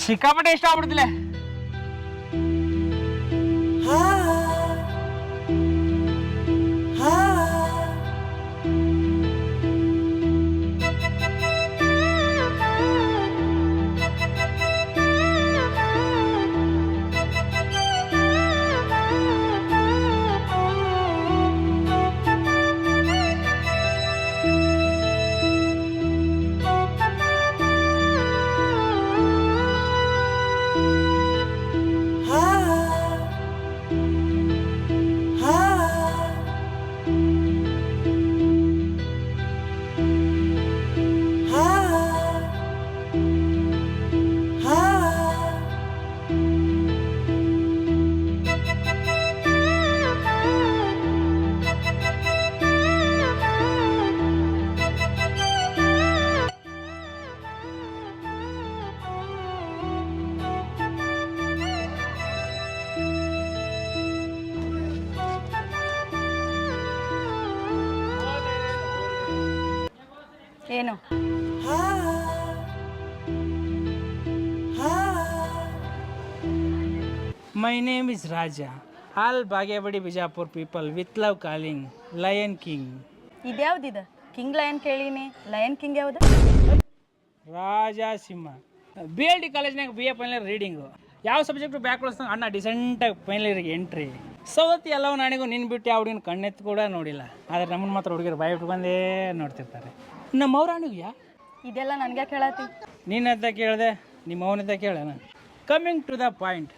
ಸಿಕ್ಕಾಪಟ್ಟೆ ಇಷ್ಟ ಆಗ್ಬಿಡ್ತಿಲ್ಲ. ಏನು My name is Raja. All Bhagyabadi Bijapur people with love calling Lion King. ಇದ್ಯಾವ್ದಿದ? King lion ಕೇಳೀನಿ, ಲಯನ್ ಕಿಂಗ್ ಯಾವ್ದು? ರಾಜ ಸಿಂಹ. ಬಿ ಎಲ್ ಡಿ ಕಾಲೇಜ್ನಾಗ ಬಿ ಎ ಫೈನಲ್ ರೀಡಿಂಗು. ಯಾವ ಸಬ್ಜೆಕ್ಟು ಬ್ಯಾಕ್ ಕಳಿಸ್ದಂಗೆ ಅಣ್ಣ ಡಿಸೆಂಟಾಗಿ ಫೈನಲ್ ಇಯರ್ಗೆ ಎಂಟ್ರಿ. ಸವತಿ ಎಲ್ಲವೂ ನಾಣಿಗೂ ನಿನ್ನ ಬಿಟ್ಟು ಯಾವ ಹುಡುಗಿನ ಕಣ್ಣೆತ್ತು ಕೂಡ ನೋಡಿಲ್ಲ. ಆದರೆ ನಮ್ಮನ್ನು ಮಾತ್ರ ಹುಡುಗಿರು ಬಾಯಿ ಬಿಟ್ಟು ಬಂದೇ ನೋಡ್ತಿರ್ತಾರೆ. ನಮ್ಮ ಅವ್ರಾಣಿಗ್ಯಾ ಇದೆಲ್ಲ ನನಗೆ ಕೇಳತ್ತಿ. ನೀನಂತ ಕೇಳಿದೆ, ನಿಮ್ಮ ಅವನಂತ ಕೇಳೋಣ. Coming to the point,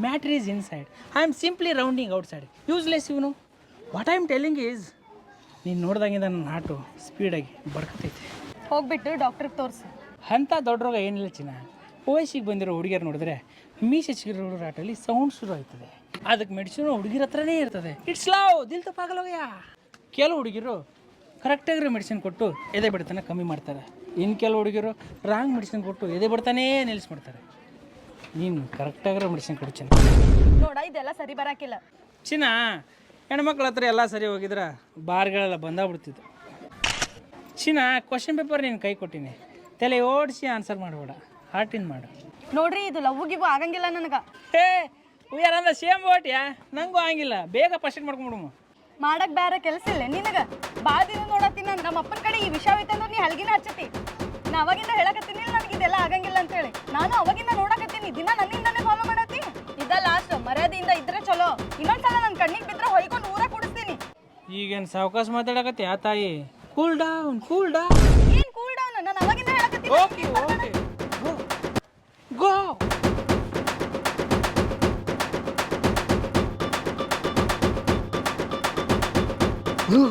matter is inside. I am simply rounding outside. Useless ಇವನು. What I am telling is, ನೀನು ನೋಡ್ದಂಗಿಂದ ನನ್ನ ಹಾಟು ಸ್ಪೀಡಾಗಿ ಬಡ್ಕತೈತಿ. ಹೋಗ್ಬಿಟ್ಟು ಡಾಕ್ಟ್ರಿಗೆ ತೋರಿಸಿ. ಅಂಥ ದೊಡ್ಡ ರೋಗ ಏನಿಲ್ಲ ಚಿನ್ನ. ವಯಸ್ಸಿಗೆ ಬಂದಿರೋ ಹುಡುಗಿಯರು ನೋಡಿದ್ರೆ ಮೀಸೆ ಚಿಗಿರೋ ಆಟಲ್ಲಿ ಸೌಂಡ್ ಶುರು ಆಯ್ತದೆ. ಅದಕ್ಕೆ ಮೆಡಿಸಿನು ಹುಡುಗಿರ ಹತ್ರನೇ ಇರ್ತದೆ. ಇಟ್ಸ್ ಲವ್, ದಿಲ್ ತು ಪಾಗಲ್ ಹೋಗ್ಯಾ. ಕೆಲವು ಹುಡುಗಿರು ಕರೆಕ್ಟಾಗಿರೋ ಮೆಡಿಸಿನ್ ಕೊಟ್ಟು ಎದೆ ಬಡತನ ಕಮ್ಮಿ ಮಾಡ್ತಾರೆ. ಇನ್ನು ಕೆಲವು ಹುಡುಗಿರು ರಾಂಗ್ ಮೆಡಿಸಿನ್ ಕೊಟ್ಟು ಎದೆ ಬಡತಾನೇ ನಿಲ್ಲಿಸ್ಬಿಡ್ತಾರೆ. ನೀನು ಕರೆಕ್ಟಾಗಿರೋ ಮೆಡಿಸಿನ್ ಕೊಡು ಚಿನ್ನ. ನೋಡ, ಇದೆಲ್ಲ ಸರಿ ಬರಾಕಿಲ್ಲ. ಚಿನ್ನ, ಹೆಣ್ಮಕ್ಳ ಹತ್ರ ಎಲ್ಲ ಸರಿ ಹೋಗಿದ್ರೆ ಬಾರ್ಗಳೆಲ್ಲ ಬಂದಾಗ್ಬಿಡ್ತಿದ್ದು. ಚಿನ್ನ, ಕ್ವಶನ್ ಪೇಪರ್ ನೀನು ಕೈ ಕೊಟ್ಟಿನಿ, ತಲೆ ಓಡಿಸಿ ಆನ್ಸರ್ ಮಾಡಬೇಡ, ಹಾರ್ಟಿನ್ ಮಾಡು. ನೋಡ್ರಿ, ಇದು ಲವ್ ಗಿವ್ ಆಗಂಗಿಲ್ಲ ನನಗೆ. Hey we are on the same ಬೋಟ್ಯಾ. ನನಗೂ ಆಗಿಲ್ಲ, ಬೇಗ ಫಸ್ಟ್ ಮಾಡ್ಕೊಂಬಿಡುಮು. ಮಾಡಕ್ ಬೇರೆ ಕೆಲಸ ಇಲ್ಲ ನಿನಗೆ. ಬಾದಿನ ನೋಡತ್ತೀನಿ ನಾನು. ನಮ್ಮ ಅಪ್ಪನ ಕಡೆ ಈ ವಿಷಯ ಐತಂದ್ರೆ ನೀ ಹಲ್ಗಿನ ಹಚ್ಚತಿ. ನಾ ಅವಾಗಿಂದ ಹೇಳಕತ್ತೀನಿ ನನಗೆ ಇದೆಲ್ಲ ಆಗಂಗಿಲ್ಲ ಅಂತೇಳಿ. ನಾನು ಅವಾಗಿಂದ ನೋಡಕತ್ತೀನಿ, ದಿನ ನನ್ನಿಂದಾನೇ ಫಾಲೋ ಮಾಡತ್ತಿ. ಇದ ಲಾಸ್ಟ್, ಮರ್ಯಾದೆಯಿಂದ ಇದ್ರೆ ಚಲೋ. ಇನ್ನೊಂದ್ಸಲ ನನ್ನ ಕಣ್ಣಿಗೆ ಬಿದ್ರೆ ಹೊಯ್ಕೊಂಡು ಊರ ಕುಡಿಸ್ತೀನಿ. ಈಗೇನು ಸಾವಕಾಶ ಮಾತಾಡಕತ್ತಿ ಆ ತಾಯಿ? Cool down, cool down. ಏನ್ ಕೂಲ್ ಡೌನ್? ನಾನು ಅವಾಗಿಂದ ಹೇಳಕತ್ತೀನಿ. ಓಕೆ ಓಕೆ, ಗೋ ಗೋ.